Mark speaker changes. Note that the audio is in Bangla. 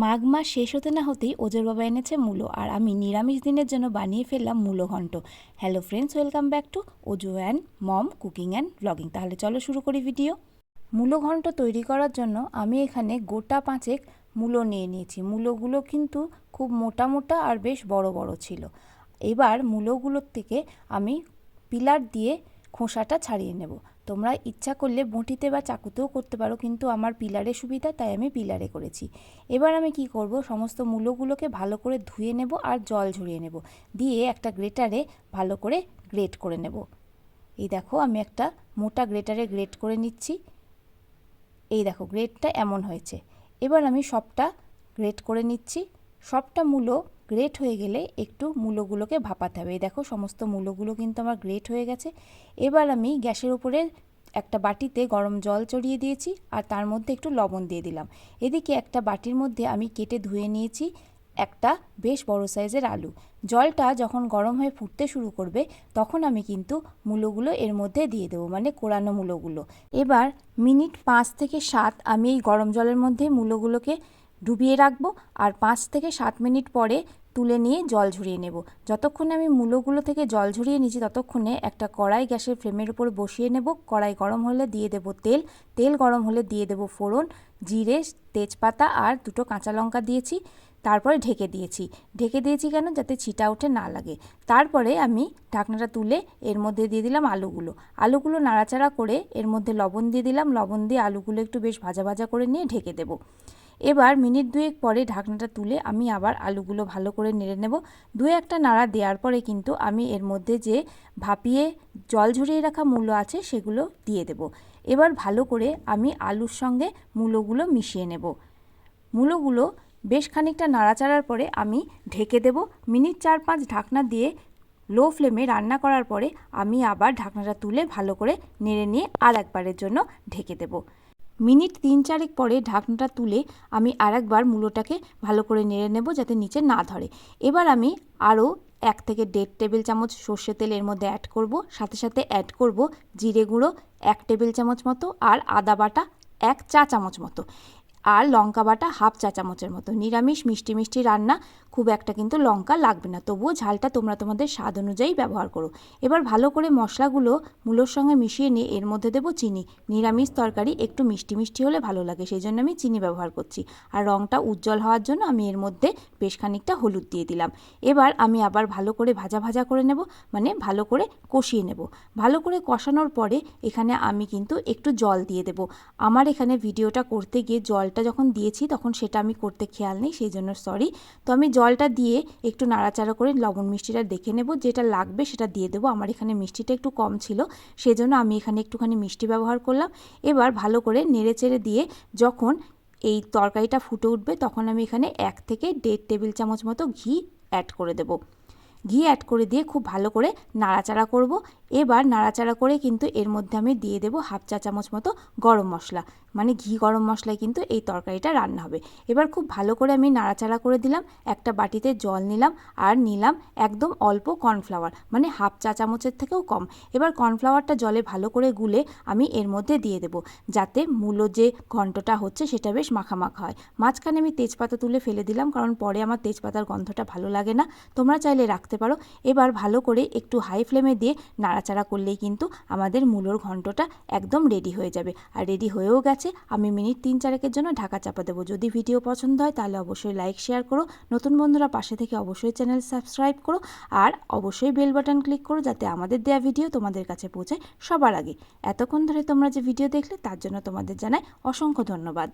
Speaker 1: মাঘ মাস শেষ হতে না হতেই ওজোর বাবা এনেছে মূলো, আর আমি নিরামিষ দিনের জন্য বানিয়ে ফেললাম মূলো ঘন্ট। Hello friends, welcome back to Ojo and mom cooking and blogging. তাহলে চলো শুরু করি ভিডিও। মূলো ঘন্ট তৈরি করার জন্য আমি এখানে গোটা 5 মূলো নিয়ে নিয়েছি। মূলোগুলো কিন্তু খুব মোটা মোটা আর বেশ বড় বড় ছিল। এবার মূলোগুলোর থেকে আমি পিলার দিয়ে খোসাটা ছাড়িয়ে নেব। তোমরা ইচ্ছা করলে বঁটিতে বা চাকুতেও করতে পারো, কিন্তু আমার পিলারে সুবিধা তাই আমি পিলারে করেছি। এবার আমি কি করব, সমস্ত মূলোগুলোকে ভালো করে ধুয়ে নেব আর জল ঝরিয়ে নেব, দিয়ে একটা গ্রেটারে ভালো করে গ্রেট করে নেব। এই দেখো, আমি একটা মোটা গ্রেটারে গ্রেট করে নিচ্ছি। এই দেখো, গ্রেটটা এমন হয়েছে। এবার আমি সবটা গ্রেট করে নিচ্ছি। সবটা মূলো গ্রেট হয়ে গেলে একটু মূলোগুলোকে ভাপাতে হবে। এই দেখো, সমস্ত মূলোগুলো কিন্তু আমার গ্রেট হয়ে গেছে। এবার আমি গ্যাসের উপরে একটা বাটিতে গরম জল চড়িয়ে দিয়েছি আর তার মধ্যে একটু লবণ দিয়ে দিলাম। এদিকে একটা বাটির মধ্যে আমি কেটে ধুয়ে নিয়েছি একটা বেশ বড় সাইজের আলু। জলটা যখন গরম হয়ে ফুটতে শুরু করবে তখন আমি কিন্তু মূলোগুলো এর মধ্যে দিয়ে দেবো, মানে কোরানো মূলোগুলো। এবার মিনিট 5 থেকে 7 আমি এই গরম জলের মধ্যে মূলোগুলোকে ডুবিয়ে রাখবো, আর 5 থেকে 7 মিনিট পরে তুলে নিয়ে জল ঝরিয়ে নেব। যতক্ষণে আমি মূলোগুলো থেকে জল ঝরিয়ে নিয়েছি ততক্ষণে একটা কড়াই গ্যাসের ফ্লেমের উপর বসিয়ে নেব। কড়াই গরম হলে দিয়ে দেব তেল। তেল গরম হলে দিয়ে দেব ফোড়ন, জিরে, তেজপাতা আর 2টো কাঁচা লঙ্কা দিয়েছি। তারপরে ঢেকে দিয়েছি কেন, যাতে ছিটা ওঠে না লাগে। তারপরে আমি ঢাকনাটা তুলে এর মধ্যে দিয়ে দিলাম আলুগুলো নাড়াচাড়া করে এর মধ্যে লবণ দিয়ে দিলাম। লবণ দিয়ে আলুগুলো একটু বেশ ভাজা ভাজা করে নিয়ে ঢেকে দেব। এবার মিনিট 2 পরে ঢাকনাটা তুলে আমি আবার আলুগুলো ভালো করে নেড়ে নেব। 2-1টা নাড়া দেওয়ার পরে কিন্তু আমি এর মধ্যে যে ভাপিয়ে জল ঝরিয়ে রাখা মূলো আছে সেগুলো দিয়ে দেব। এবার ভালো করে আমি আলুর সঙ্গে মূলোগুলো মিশিয়ে নেব। মূলোগুলো বেশ খানিকটা নাড়াচাড়ার পরে আমি ঢেকে দেব। মিনিট 4-5 ঢাকনা দিয়ে লো ফ্লেমে রান্না করার পরে আমি আবার ঢাকনাটা তুলে ভালো করে নেড়ে নিয়ে আর একবারের জন্য ঢেকে দেব। মিনিট 3-4 পরে ঢাকনাটা তুলে আমি আরেকবার মূলোটাকে ভালো করে নেড়ে নেব, যাতে নিচে না ধরে। এবার আমি আরও 1 থেকে 1.5 টেবিল চামচ সর্ষে তেল এর মধ্যে অ্যাড করব। সাথে সাথে অ্যাড করব জিরে গুঁড়ো 1 টেবিল চামচ মতো, আর আদা বাটা 1 চা চামচ মতো, আর লঙ্কা বাটা 1/2 চা চামচের মতো। নিরামিষ মিষ্টি মিষ্টি রান্না, খুব একটা কিন্তু লঙ্কা লাগবে না, তবুও ঝালটা তোমরা তোমাদের স্বাদ অনুযায়ী ব্যবহার করো। এবার ভালো করে মশলাগুলো মূলোর সঙ্গে মিশিয়ে নিয়ে এর মধ্যে দেবো চিনি। নিরামিষ তরকারি একটু মিষ্টি মিষ্টি হলে ভালো লাগে, সেই জন্য আমি চিনি ব্যবহার করছি। আর রঙটা উজ্জ্বল হওয়ার জন্য আমি এর মধ্যে বেশ খানিকটা হলুদ দিয়ে দিলাম। এবার আমি আবার ভালো করে ভাজা ভাজা করে নেব, মানে ভালো করে কষিয়ে নেব। ভালো করে কষানোর পরে এখানে আমি কিন্তু একটু জল দিয়ে দেব। আমার এখানে ভিডিওটা করতে গিয়ে জলটা যখন দিয়েছি তখন সেটা আমি করতে খেয়াল নেই, সেই জন্য সরি। তো আমি জলটা দিয়ে একটু নাড়াচাড়া করে লবণ মিষ্টিটা দেখে নেব, যেটা লাগবে সেটা দিয়ে দেবো। আমার এখানে মিষ্টিটা একটু কম ছিল, সেই জন্য আমি এখানে একটুখানি মিষ্টি ব্যবহার করলাম। এবার ভালো করে নেড়েচেড়ে দিয়ে যখন এই তরকারিটা ফুটে উঠবে তখন আমি এখানে 1 থেকে 1.5 টেবিল চামচ মতো ঘি অ্যাড করে দেবো। ঘি অ্যাড করে দিয়ে খুব ভালো করে নাড়াচাড়া করব। এবার নাড়াচাড়া করে কিন্তু এর মধ্যে আমি দিয়ে দেবো 1/2 চা চামচ মতো গরম মশলা, মানে ঘি গরম মশলায় কিন্তু এই তরকারিটা রান্না হবে। এবার খুব ভালো করে আমি নাড়াচাড়া করে দিলাম। একটা বাটিতে জল নিলাম আর নিলাম একদম অল্প কর্নফ্লাওয়ার, মানে 1/2 চা চামচের থেকেও কম। এবার কর্নফ্লাওয়ারটা জলে ভালো করে গুলে আমি এর মধ্যে দিয়ে দেবো, যাতে মূলো যে ঘন্টটা হচ্ছে সেটা বেশ মাখামাখা হয়। মাঝখানে আমি তেজপাতা তুলে ফেলে দিলাম, কারণ পরে আমার তেজপাতার গন্ধটা ভালো লাগে না, তোমরা চাইলে রাখতে পারো। এবার ভালো করে একটু হাই ফ্লেমে দিয়ে নাড়াচাড়া করলেই কিন্তু আমাদের মূলোর ঘন্টটা একদম রেডি হয়ে যাবে। আর রেডি হয়েও গেছে। আমি মিনিট 3-4 জন্য ঢাকা চাপা দেবো। যদি ভিডিও পছন্দ হয় তাহলে অবশ্যই লাইক শেয়ার করো। নতুন বন্ধুরা পাশে থেকে অবশ্যই চ্যানেল সাবস্ক্রাইব করো, আর অবশ্যই বেল বাটন ক্লিক করো, যাতে আমাদের দেওয়া ভিডিও তোমাদের কাছে পৌঁছায় সবার আগে। এতক্ষণ ধরে তোমরা যে ভিডিও দেখলে তার জন্য তোমাদের জানাই অসংখ্য ধন্যবাদ।